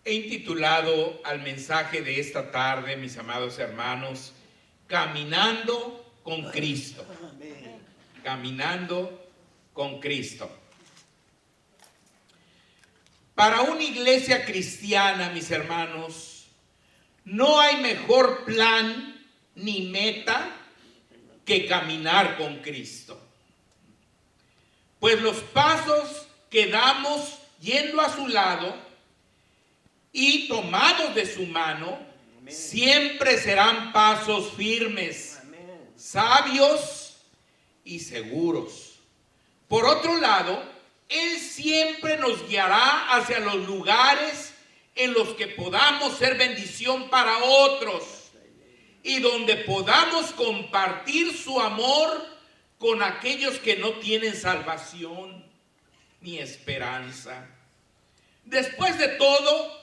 He intitulado al mensaje de esta tarde, mis amados hermanos, Caminando con Cristo. Caminando con Cristo. Para una iglesia cristiana, mis hermanos, no hay mejor plan ni meta que caminar con Cristo. Pues los pasos que damos yendo a su lado y tomados de su mano, siempre serán pasos firmes, sabios y seguros. Por otro lado, Él siempre nos guiará hacia los lugares en los que podamos ser bendición para otros y donde podamos compartir su amor con aquellos que no tienen salvación ni esperanza. Después de todo,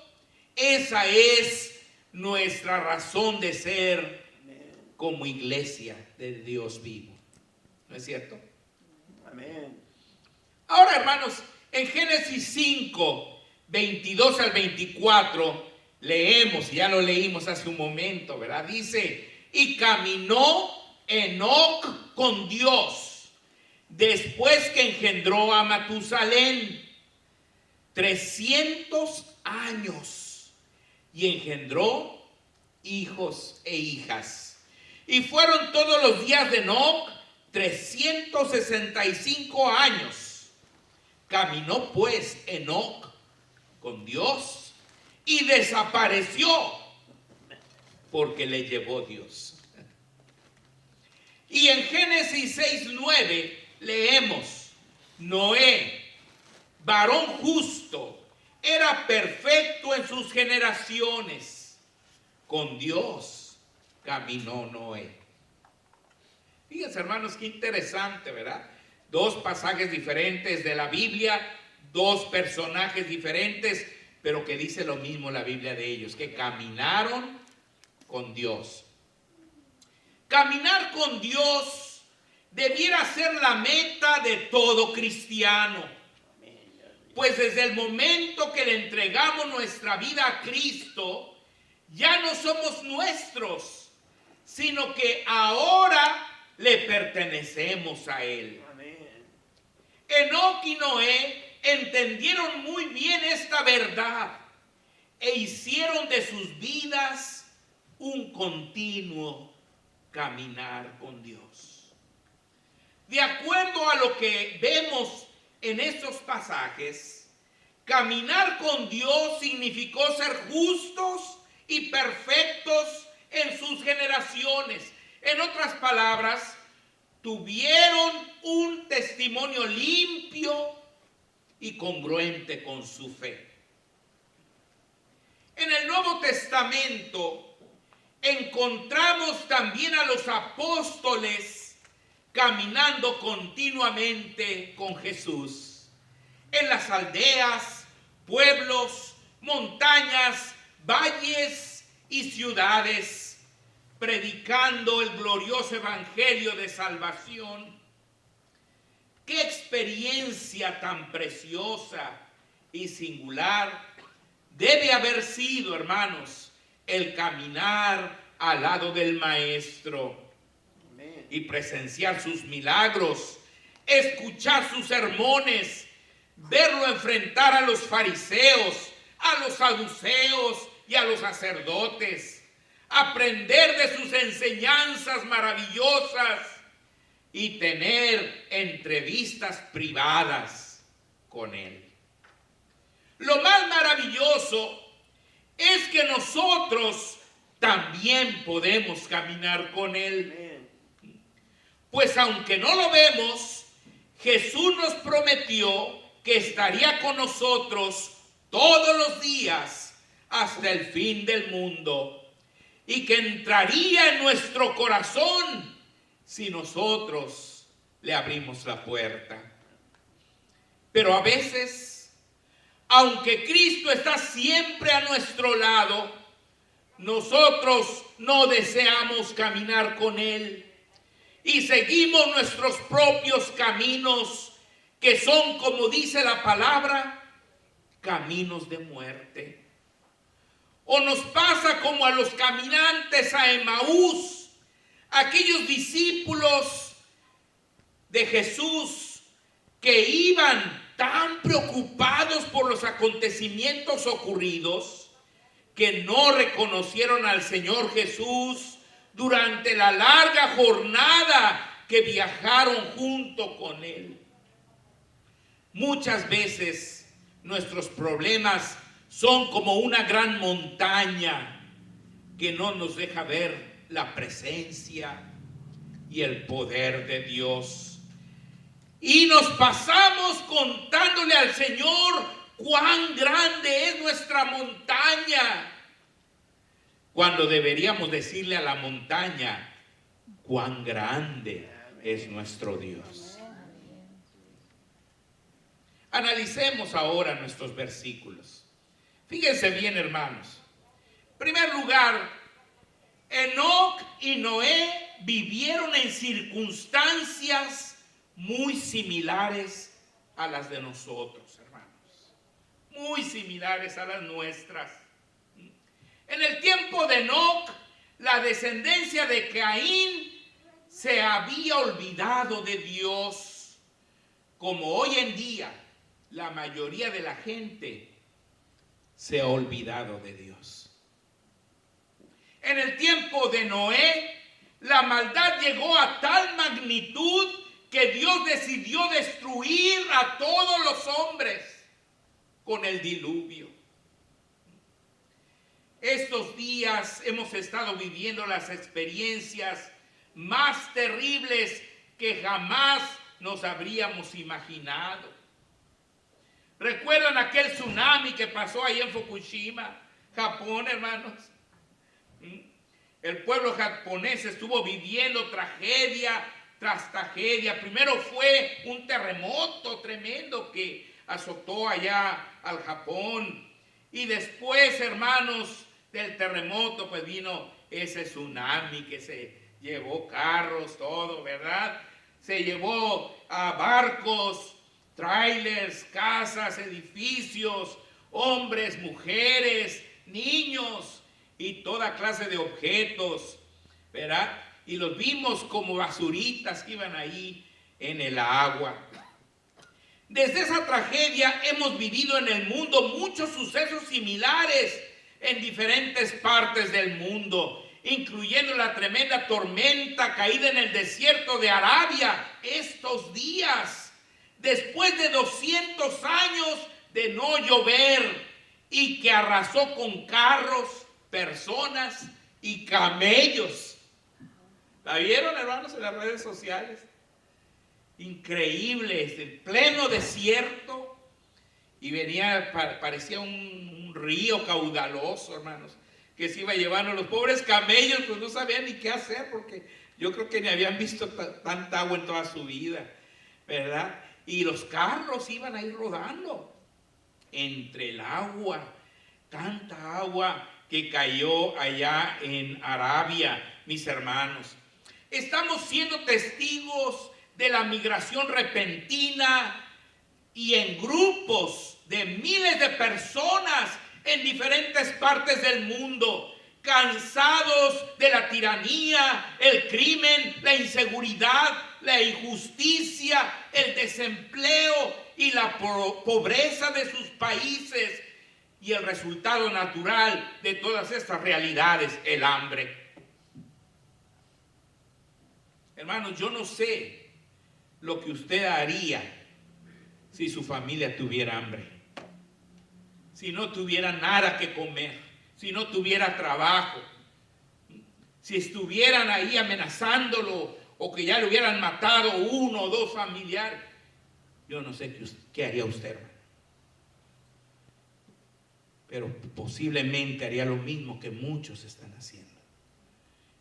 esa es nuestra razón de ser como iglesia de Dios vivo. ¿No es cierto? Amén. Ahora, hermanos, en Génesis 5, 22 al 24, leemos, ya lo leímos hace un momento, ¿verdad? Dice, y caminó Enoc con Dios, después que engendró a Matusalén, 300 años. Y engendró hijos e hijas. Y fueron todos los días de Enoc 365 años. Caminó pues Enoc con Dios y desapareció porque le llevó Dios. Y en Génesis 6:9 leemos, Noé, varón justo, era perfecto en sus generaciones. Con Dios caminó Noé. Fíjense, hermanos, qué interesante, ¿verdad? Dos pasajes diferentes de la Biblia, dos personajes diferentes, pero que dice lo mismo la Biblia de ellos, que caminaron con Dios. Caminar con Dios debiera ser la meta de todo cristiano. Pues desde el momento que le entregamos nuestra vida a Cristo, ya no somos nuestros, sino que ahora le pertenecemos a Él. Enoc y Noé entendieron muy bien esta verdad e hicieron de sus vidas un continuo caminar con Dios. De acuerdo a lo que vemos en estos pasajes, caminar con Dios significó ser justos y perfectos en sus generaciones. En otras palabras, tuvieron un testimonio limpio y congruente con su fe. En el Nuevo Testamento encontramos también a los apóstoles caminando continuamente con Jesús en las aldeas, pueblos, montañas, valles y ciudades, predicando el glorioso evangelio de salvación. ¡Qué experiencia tan preciosa y singular debe haber sido, hermanos, el caminar al lado del Maestro y presenciar sus milagros, escuchar sus sermones, verlo enfrentar a los fariseos, a los saduceos y a los sacerdotes, aprender de sus enseñanzas maravillosas y tener entrevistas privadas con él. Lo más maravilloso es que nosotros también podemos caminar con él. Pues aunque no lo vemos, Jesús nos prometió que estaría con nosotros todos los días hasta el fin del mundo y que entraría en nuestro corazón si nosotros le abrimos la puerta. Pero a veces, aunque Cristo está siempre a nuestro lado, nosotros no deseamos caminar con Él y seguimos nuestros propios caminos, que son, como dice la palabra, caminos de muerte. O nos pasa como a los caminantes a Emaús, aquellos discípulos de Jesús que iban tan preocupados por los acontecimientos ocurridos que no reconocieron al Señor Jesús durante la larga jornada que viajaron junto con Él. Muchas veces nuestros problemas son como una gran montaña que no nos deja ver la presencia y el poder de Dios. Y nos pasamos contándole al Señor cuán grande es nuestra montaña, cuando deberíamos decirle a la montaña cuán grande es nuestro Dios. Analicemos ahora nuestros versículos. Fíjense bien, hermanos. En primer lugar, Enoc y Noé vivieron en circunstancias muy similares a las de nosotros, hermanos. Muy similares a las nuestras. En el tiempo de Enoc, la descendencia de Caín se había olvidado de Dios, como hoy en día la mayoría de la gente se ha olvidado de Dios. En el tiempo de Noé, la maldad llegó a tal magnitud que Dios decidió destruir a todos los hombres con el diluvio. Estos días hemos estado viviendo las experiencias más terribles que jamás nos habríamos imaginado. ¿Recuerdan aquel tsunami que pasó ahí en Fukushima, Japón, hermanos? El pueblo japonés estuvo viviendo tragedia tras tragedia. Primero fue un terremoto tremendo que azotó allá al Japón. Y después, hermanos, del terremoto, pues vino ese tsunami que se llevó carros, todo, ¿verdad? Se llevó a barcos, trailers, casas, edificios, hombres, mujeres, niños y toda clase de objetos, ¿verdad? Y los vimos como basuritas que iban ahí en el agua. Desde esa tragedia hemos vivido en el mundo muchos sucesos similares en diferentes partes del mundo, incluyendo la tremenda tormenta caída en el desierto de Arabia estos días. Después de 200 años de no llover y que arrasó con carros, personas y camellos. ¿La vieron, hermanos, en las redes sociales? Increíble, es el pleno desierto y venía, parecía un río caudaloso, hermanos, que se iba llevando los pobres camellos, pues no sabían ni qué hacer porque yo creo que ni habían visto tanta agua en toda su vida, ¿verdad? Y los carros iban a ir rodando entre el agua, tanta agua que cayó allá en Arabia, mis hermanos. Estamos siendo testigos de la migración repentina y en grupos de miles de personas en diferentes partes del mundo, cansados de la tiranía, el crimen, la inseguridad, la injusticia, el desempleo y la pobreza de sus países, y el resultado natural de todas estas realidades, el hambre. Hermanos, yo no sé lo que usted haría si su familia tuviera hambre, si no tuviera nada que comer, si no tuviera trabajo, si estuvieran ahí amenazándolo o que ya le hubieran matado uno o dos familiares. Yo no sé qué haría usted, hermano. Pero posiblemente haría lo mismo que muchos están haciendo.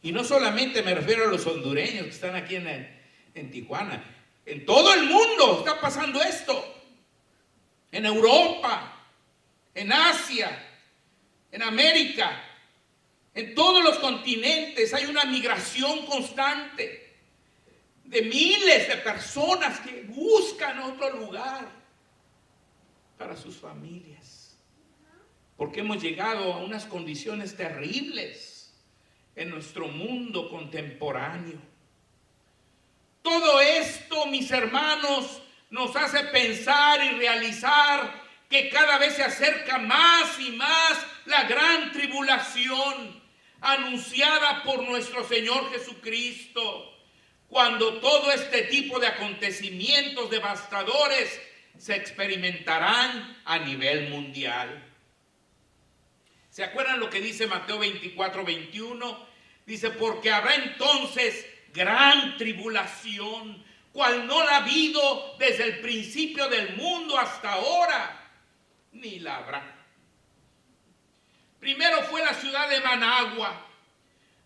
Y no solamente me refiero a los hondureños que están aquí en Tijuana. En todo el mundo está pasando esto. En Europa, en Asia, en América, en todos los continentes hay una migración constante de miles de personas que buscan otro lugar para sus familias. porque hemos llegado a unas condiciones terribles en nuestro mundo contemporáneo. Todo esto, mis hermanos, nos hace pensar y realizar que cada vez se acerca más y más la gran tribulación anunciada por nuestro Señor Jesucristo, cuando todo este tipo de acontecimientos devastadores se experimentarán a nivel mundial. ¿Se acuerdan lo que dice Mateo 24, 21? Dice, porque habrá entonces gran tribulación, cual no la ha habido desde el principio del mundo hasta ahora, ni la habrá. Primero fue la ciudad de Managua,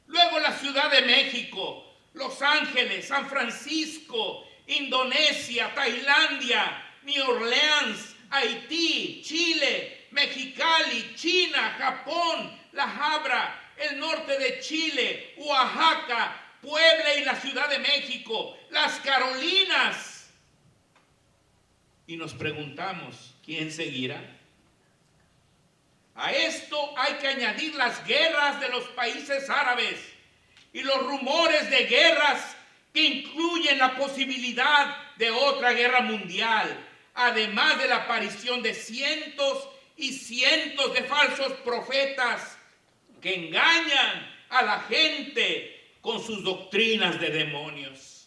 luego la Ciudad de México, Los Ángeles, San Francisco, Indonesia, Tailandia, New Orleans, Haití, Chile, Mexicali, China, Japón, La Habra, el norte de Chile, Oaxaca, Puebla y la Ciudad de México, las Carolinas. Y nos preguntamos, ¿quién seguirá? A esto hay que añadir las guerras de los países árabes y los rumores de guerras que incluyen la posibilidad de otra guerra mundial, además de la aparición de cientos y cientos de falsos profetas que engañan a la gente con sus doctrinas de demonios.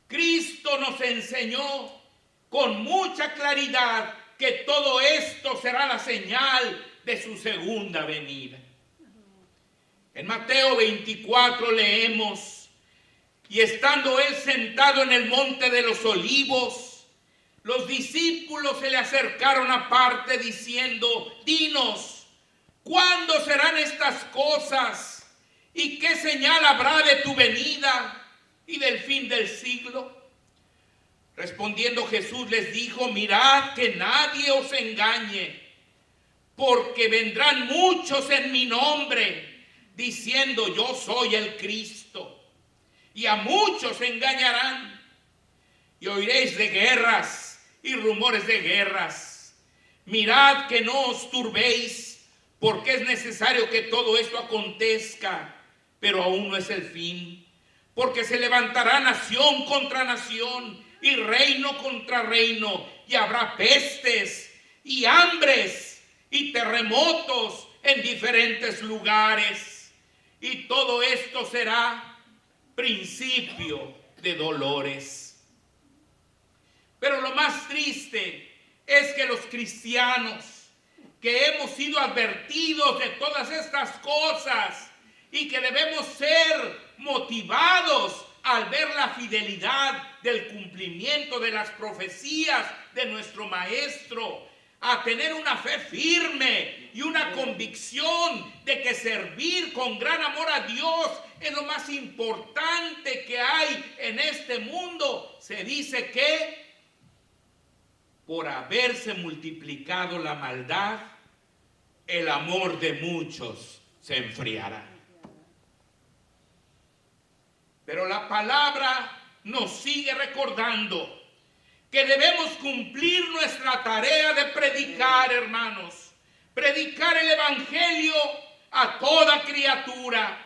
Cristo nos enseñó con mucha claridad que todo esto será la señal de su segunda venida. En Mateo 24 leemos, y estando él sentado en el monte de los olivos, los discípulos se le acercaron aparte diciendo, dinos, ¿cuándo serán estas cosas? ¿Y qué señal habrá de tu venida y del fin del siglo? Respondiendo Jesús les dijo, mirad que nadie os engañe, porque vendrán muchos en mi nombre, diciendo yo soy el Cristo, y a muchos engañarán, y oiréis de guerras y rumores de guerras. Mirad que no os turbéis, porque es necesario que todo esto acontezca, pero aún no es el fin, porque se levantará nación contra nación y reino contra reino, y habrá pestes y hambres y terremotos en diferentes lugares, y todo esto será principio de dolores. Pero lo más triste es que los cristianos que hemos sido advertidos de todas estas cosas y que debemos ser motivados al ver la fidelidad del cumplimiento de las profecías de nuestro Maestro, a tener una fe firme y una convicción de que servir con gran amor a Dios es lo más importante que hay en este mundo. Se dice que por haberse multiplicado la maldad, el amor de muchos se enfriará. Pero la palabra nos sigue recordando que debemos cumplir nuestra tarea de predicar, hermanos. Predicar el evangelio a toda criatura.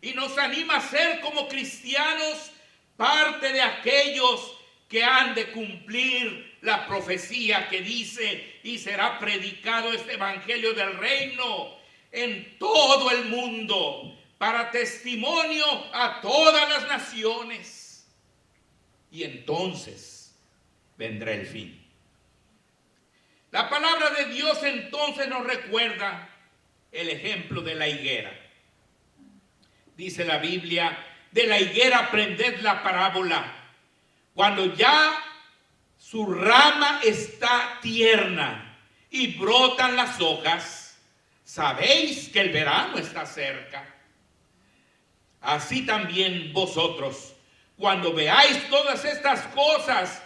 Y nos anima a ser como cristianos parte de aquellos que han de cumplir la profecía que dice, y será predicado este evangelio del reino en todo el mundo, para testimonio a todas las naciones. Y entonces vendrá el fin. La palabra de Dios entonces nos recuerda el ejemplo de la higuera. Dice la Biblia, de la higuera aprended la parábola. Cuando ya su rama está tierna y brotan las hojas, sabéis que el verano está cerca. Así también vosotros, cuando veáis todas estas cosas,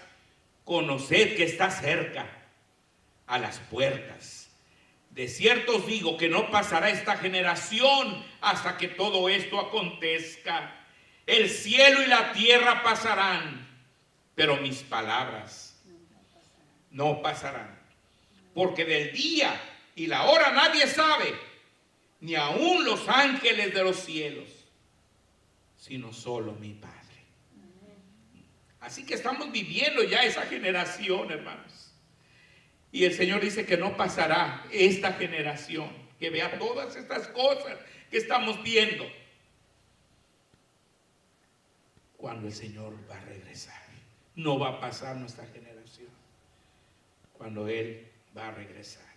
conoced que está cerca, a las puertas. De cierto os digo que no pasará esta generación hasta que todo esto acontezca. El cielo y la tierra pasarán, pero mis palabras no pasarán. Porque del día y la hora nadie sabe, ni aun los ángeles de los cielos, sino solo mi Padre. Así que estamos viviendo ya esa generación, hermanos. Y el Señor dice que no pasará esta generación que vea todas estas cosas que estamos viendo cuando el Señor va a regresar. No va a pasar nuestra generación cuando Él va a regresar.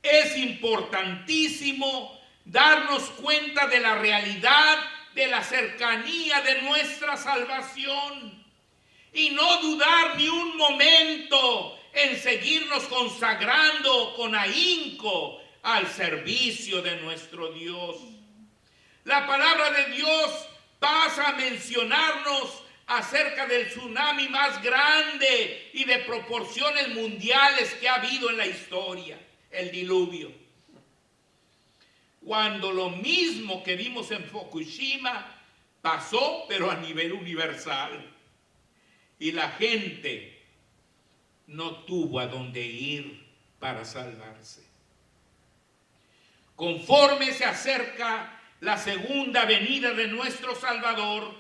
Es importantísimo darnos cuenta de la realidad, de la cercanía de nuestra salvación y no dudar ni un momento en seguirnos consagrando con ahínco al servicio de nuestro Dios. La palabra de Dios pasa a mencionarnos acerca del tsunami más grande y de proporciones mundiales que ha habido en la historia, el diluvio. Cuando lo mismo que vimos en Fukushima pasó, pero a nivel universal. Y la gente no tuvo a dónde ir para salvarse. Conforme se acerca la segunda venida de nuestro Salvador,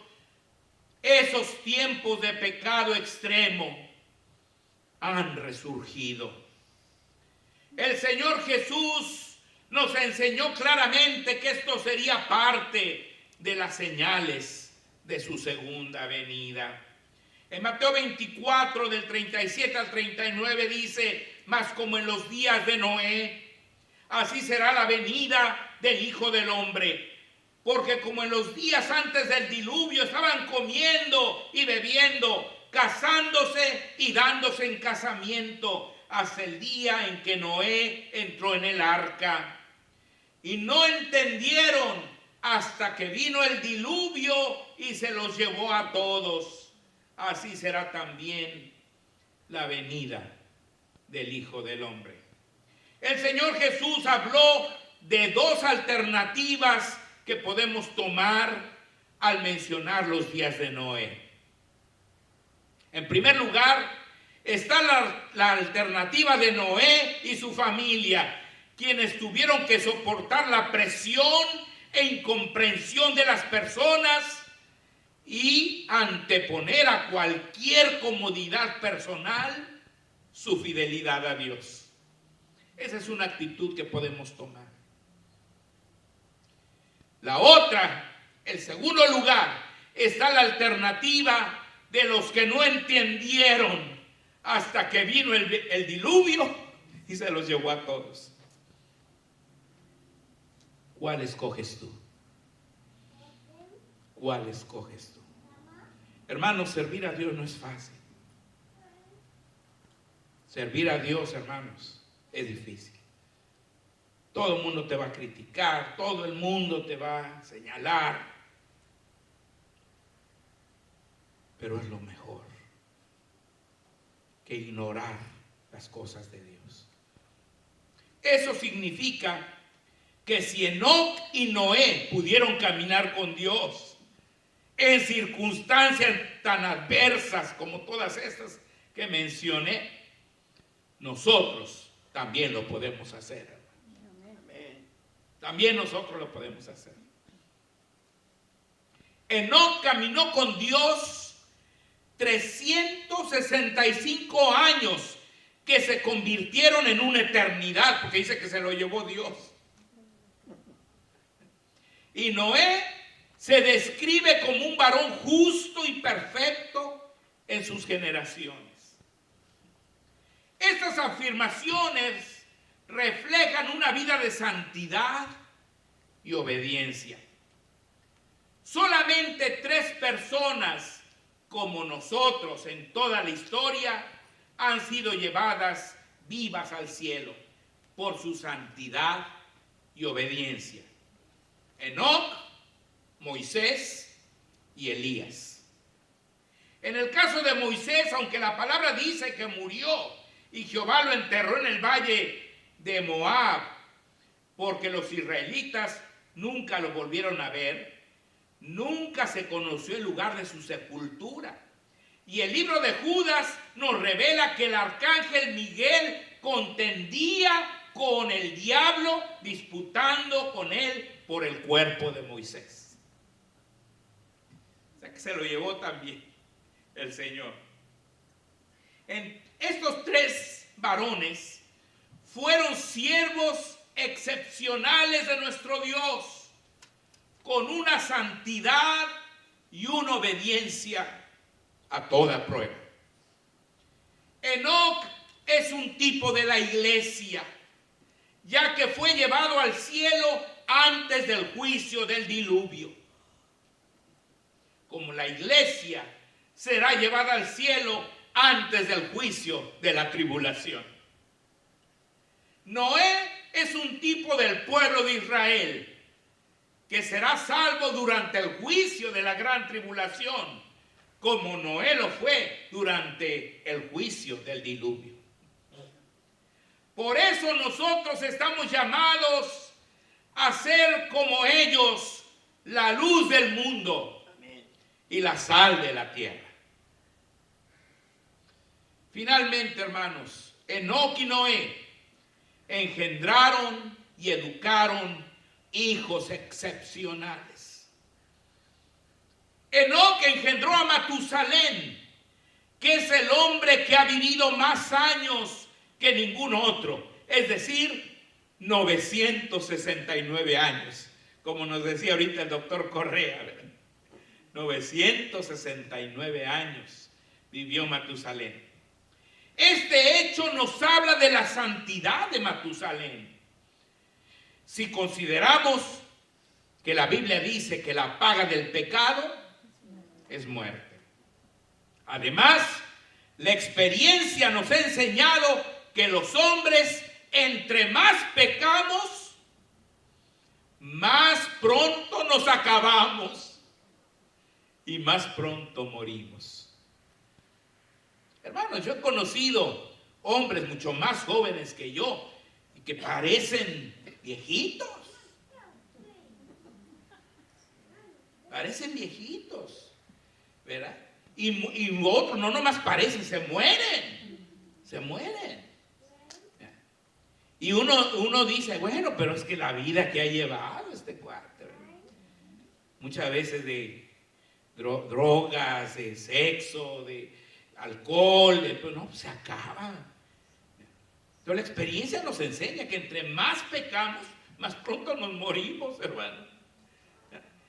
esos tiempos de pecado extremo han resurgido. El Señor Jesús nos enseñó claramente que esto sería parte de las señales de su segunda venida. En Mateo 24, del 37 al 39 dice: mas como en los días de Noé, así será la venida del Hijo del Hombre. Porque como en los días antes del diluvio estaban comiendo y bebiendo, casándose y dándose en casamiento, hasta el día en que Noé entró en el arca. Y no entendieron hasta que vino el diluvio y se los llevó a todos. Así será también la venida del Hijo del Hombre. El Señor Jesús habló de dos alternativas que podemos tomar al mencionar los días de Noé. En primer lugar, está la alternativa de Noé y su familia, quienes tuvieron que soportar la presión e incomprensión de las personas y anteponer a cualquier comodidad personal su fidelidad a Dios. Esa es una actitud que podemos tomar. La otra, el segundo lugar, está la alternativa de los que no entendieron hasta que vino el diluvio y se los llevó a todos. ¿Cuál escoges tú? ¿Cuál escoges tú? Hermanos, servir a Dios no es fácil. Servir a Dios, hermanos, es difícil. Todo el mundo te va a criticar, todo el mundo te va a señalar, pero es lo mejor que ignorar las cosas de Dios. Eso significa que si Enoc y Noé pudieron caminar con Dios en circunstancias tan adversas como todas estas que mencioné, nosotros también lo podemos hacer. También nosotros lo podemos hacer. Enoc caminó con Dios 365 años que se convirtieron en una eternidad, porque dice que se lo llevó Dios. Y Noé se describe como un varón justo y perfecto en sus generaciones. Estas afirmaciones reflejan una vida de santidad y obediencia. Solamente 3 personas como nosotros en toda la historia han sido llevadas vivas al cielo por su santidad y obediencia: Enoc, Moisés y Elías. En el caso de Moisés, aunque la palabra dice que murió y Jehová lo enterró en el valle de Moab, porque los israelitas nunca lo volvieron a ver, nunca se conoció el lugar de su sepultura. Y el libro de Judas nos revela que el arcángel Miguel contendía con el diablo, disputando con él por el cuerpo de Moisés. O sea que se lo llevó también el Señor. Estos tres varones fueron siervos excepcionales de nuestro Dios, con una santidad y una obediencia a toda prueba. Enoc es un tipo de la iglesia, ya que fue llevado al cielo antes del juicio del diluvio. Como la iglesia será llevada al cielo antes del juicio de la tribulación. Noé es un tipo del pueblo de Israel, que será salvo durante el juicio de la gran tribulación, como Noé lo fue durante el juicio del diluvio. Por eso nosotros estamos llamados a ser como ellos, la luz del mundo y la sal de la tierra. Finalmente, hermanos, Enoc y Noé engendraron y educaron hijos excepcionales. Enoc engendró a Matusalén, que es el hombre que ha vivido más años que ningún otro, es decir, 969 años, como nos decía ahorita el doctor Correa, ¿verdad? 969 años vivió Matusalén. Este hecho nos habla de la santidad de Matusalén. Si consideramos que la Biblia dice que la paga del pecado es muerte. Además, la experiencia nos ha enseñado que los hombres, entre más pecamos, más pronto nos acabamos y más pronto morimos. Hermanos, yo he conocido hombres mucho más jóvenes que yo y que parecen viejitos. Parecen viejitos, ¿verdad? Y otros no nomás parecen, se mueren. Se mueren. Y uno dice, bueno, pero es que la vida que ha llevado este cuate, ¿verdad? Muchas veces de drogas, de sexo, de alcohol, pero no, se acaba. Pero la experiencia nos enseña que entre más pecamos, más pronto nos morimos, hermano.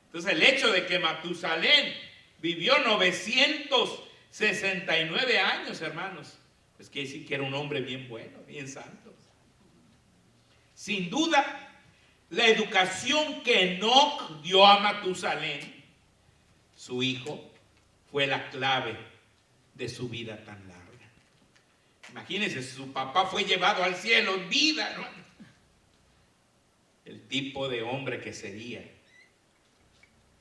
Entonces el hecho de que Matusalén vivió 969 años, hermanos, pues quiere decir que era un hombre bien bueno, bien santo. Sin duda, la educación que Enoc dio a Matusalén, su hijo, fue la clave de su vida tan larga. Imagínense, su papá fue llevado al cielo en vida, ¿no? El tipo de hombre que sería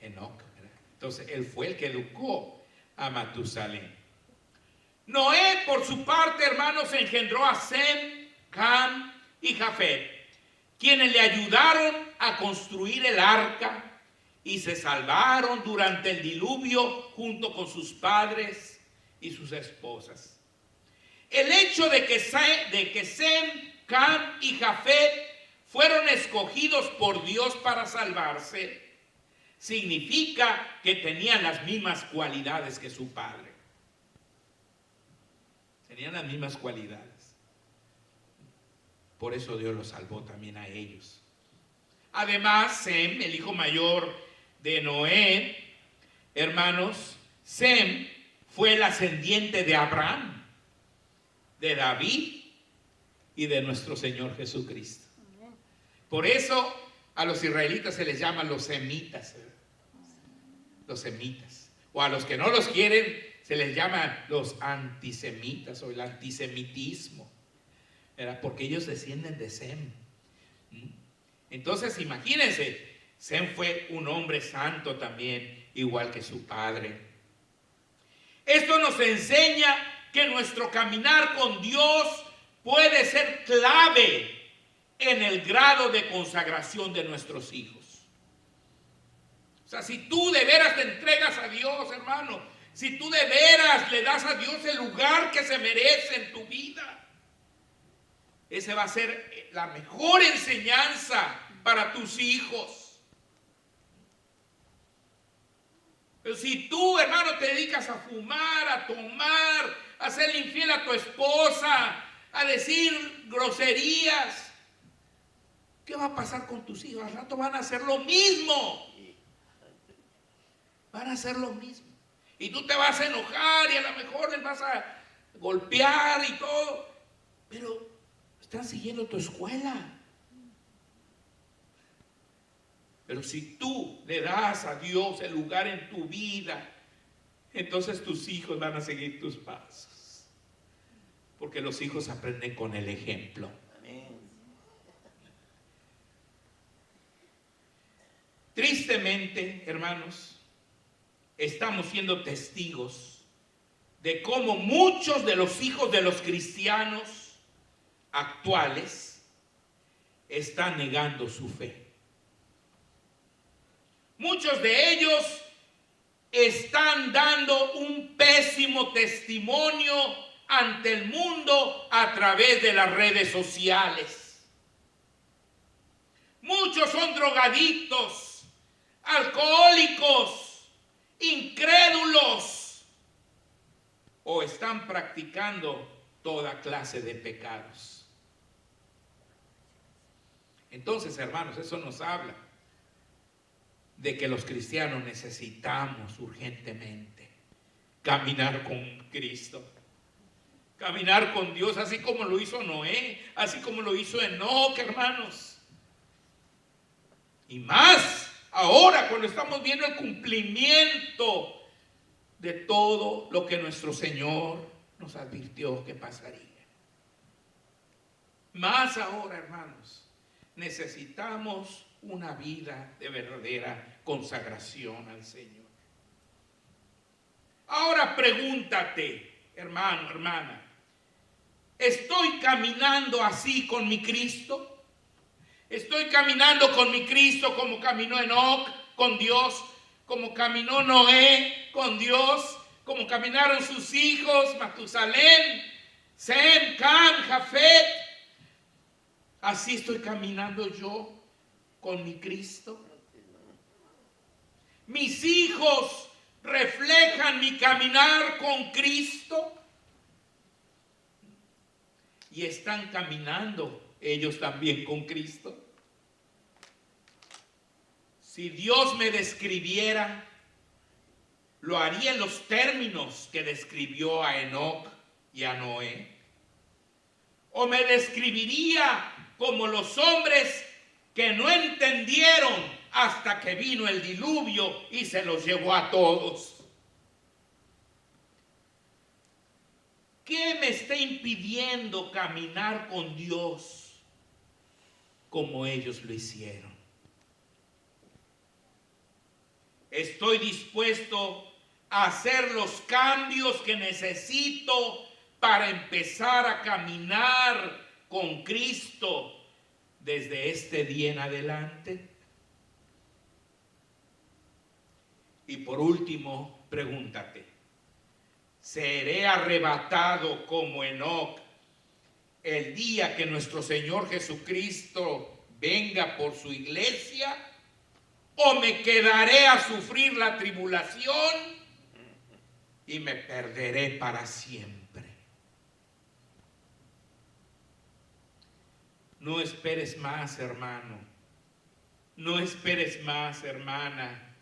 Enoc, ¿verdad? Entonces, él fue el que educó a Matusalén. Noé, por su parte, hermanos, engendró a Sem, Cam y Jafet, quienes le ayudaron a construir el arca y se salvaron durante el diluvio junto con sus padres y sus esposas. El hecho de que Sem, Cam y Jafet fueron escogidos por Dios para salvarse significa que tenían las mismas cualidades que su padre. Tenían las mismas cualidades. Por eso Dios los salvó también a ellos. Además, Sem, el hijo mayor de Noé, hermanos, Sem fue el ascendiente de Abraham, de David y de nuestro Señor Jesucristo. Por eso a los israelitas se les llama los semitas. Los semitas. O a los que no los quieren se les llama los antisemitas o el antisemitismo. ¿Verdad? Porque ellos descienden de Sem. Entonces imagínense, Sem fue un hombre santo también, igual que su padre. Esto nos enseña que nuestro caminar con Dios puede ser clave en el grado de consagración de nuestros hijos. O sea, si tú de veras te entregas a Dios, hermano, si tú de veras le das a Dios el lugar que se merece en tu vida, Esa va a ser la mejor enseñanza para tus hijos. Pero si tú, hermano, te dedicas a fumar, a tomar, a serle infiel a tu esposa, a decir groserías, ¿qué va a pasar con tus hijos? Al rato van a hacer lo mismo. Van a hacer lo mismo. Y tú te vas a enojar y a lo mejor les vas a golpear y todo. Pero están siguiendo tu escuela. Pero si tú le das a Dios el lugar en tu vida, entonces tus hijos van a seguir tus pasos. Porque los hijos aprenden con el ejemplo. Tristemente, hermanos, estamos siendo testigos de cómo muchos de los hijos de los cristianos actuales están negando su fe. Muchos de ellos están dando un pésimo testimonio ante el mundo a través de las redes sociales. Muchos son drogadictos, alcohólicos, incrédulos, o están practicando toda clase de pecados. Entonces, hermanos, eso nos habla de que los cristianos necesitamos urgentemente caminar con Cristo, caminar con Dios, así como lo hizo Noé, así como lo hizo Enoc, hermanos. Y más ahora, cuando estamos viendo el cumplimiento de todo lo que nuestro Señor nos advirtió que pasaría. Más ahora, hermanos, necesitamos una vida de verdadera consagración al Señor. Ahora pregúntate, hermano, hermana, ¿estoy caminando así con mi Cristo? ¿Estoy caminando con mi Cristo como caminó Enoc con Dios, como caminó Noé con Dios, como caminaron sus hijos Matusalén, Sem, Cam, Jafet? ¿Así estoy caminando yo con mi Cristo? ¿Mis hijos reflejan mi caminar con Cristo? ¿Y están caminando ellos también con Cristo? Si Dios me describiera, lo haría en los términos que describió a Enoc y a Noé. O me describiría como los hombres que no entendieron hasta que vino el diluvio y se los llevó a todos. ¿Qué me está impidiendo caminar con Dios como ellos lo hicieron? Estoy dispuesto a hacer los cambios que necesito para empezar a caminar con Cristo desde este día en adelante. Y por último, pregúntate, ¿seré arrebatado como Enoc el día que nuestro Señor Jesucristo venga por su iglesia? ¿O me quedaré a sufrir la tribulación y me perderé para siempre? No esperes más, hermano. No esperes más, hermana.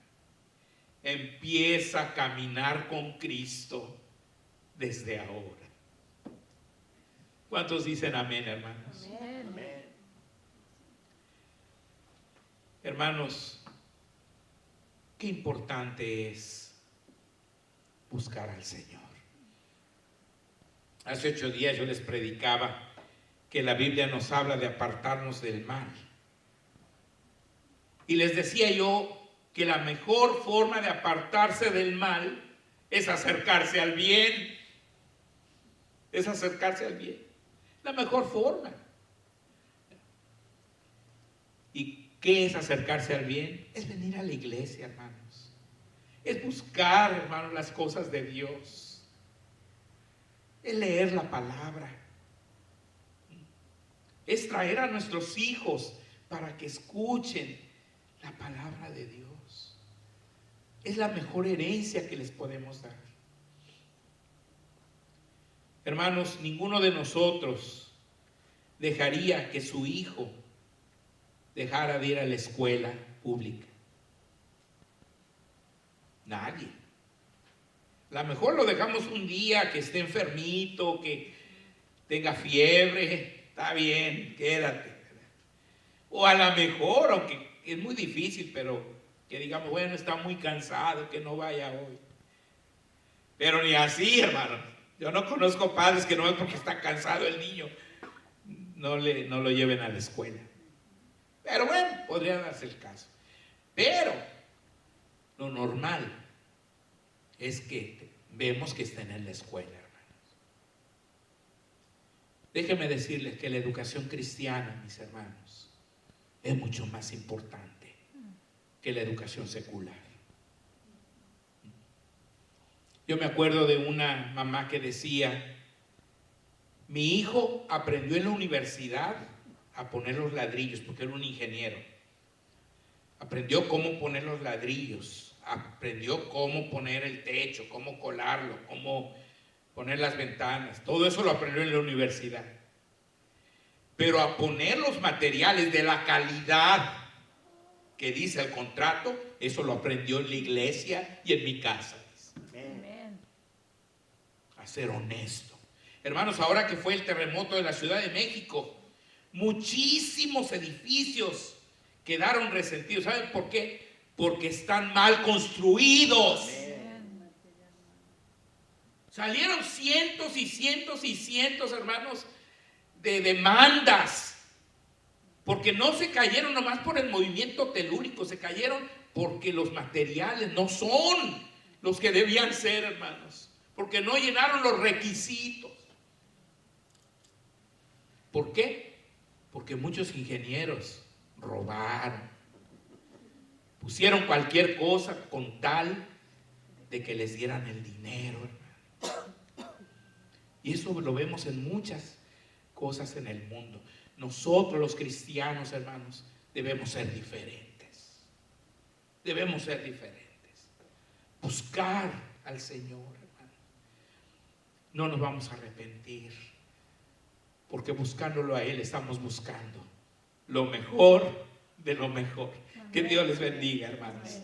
Empieza a caminar con Cristo desde ahora. ¿Cuántos dicen amén, hermanos? Amén. Hermanos, qué importante es buscar al Señor. Hace 8 días yo les predicaba que la Biblia nos habla de apartarnos del mal. Y les decía yo que la mejor forma de apartarse del mal es acercarse al bien. Es acercarse al bien. La mejor forma. ¿Y qué es acercarse al bien? Es venir a la iglesia, hermanos. Es buscar, hermanos, las cosas de Dios. Es leer la palabra. es traer a nuestros hijos para que escuchen la palabra de Dios. Es la mejor herencia que les podemos dar. Hermanos, ninguno de nosotros dejaría que su hijo dejara de ir a la escuela pública. Nadie. A lo mejor lo dejamos un día que esté enfermito, que tenga fiebre, está bien, quédate. O a lo mejor, aunque es muy difícil, pero que digamos, bueno, está muy cansado, que no vaya hoy. Pero ni así, hermano. Yo no conozco padres que no es porque está cansado el niño, no lo lleven a la escuela. Pero bueno, podría darse el caso. Pero lo normal es que vemos que están en la escuela, hermanos. Déjenme decirles que la educación cristiana, mis hermanos, es mucho más importante que la educación secular. Yo me acuerdo de una mamá que decía, mi hijo aprendió en la universidad a poner los ladrillos, porque era un ingeniero. Aprendió cómo poner los ladrillos, aprendió cómo poner el techo, cómo colarlo, cómo poner las ventanas. Todo eso lo aprendió en la universidad. Pero a poner los materiales de la calidad que dice el contrato, eso lo aprendió en la iglesia y en mi casa. Amén. A ser honesto. Hermanos, ahora que fue el terremoto de la Ciudad de México, muchísimos edificios quedaron resentidos. ¿Saben por qué? Porque están mal construidos. Amén. Salieron cientos y cientos y cientos, hermanos, de demandas. Porque no se cayeron nomás por el movimiento telúrico, se cayeron porque los materiales no son los que debían ser, hermanos. Porque no llenaron los requisitos. ¿Por qué? Porque muchos ingenieros robaron, pusieron cualquier cosa con tal de que les dieran el dinero, hermano. Y eso lo vemos en muchas cosas en el mundo. Nosotros los cristianos, hermanos, debemos ser diferentes. Debemos ser diferentes. Buscar al Señor, hermano. No nos vamos a arrepentir, porque buscándolo a Él estamos buscando lo mejor de lo mejor. Que Dios les bendiga, hermanos.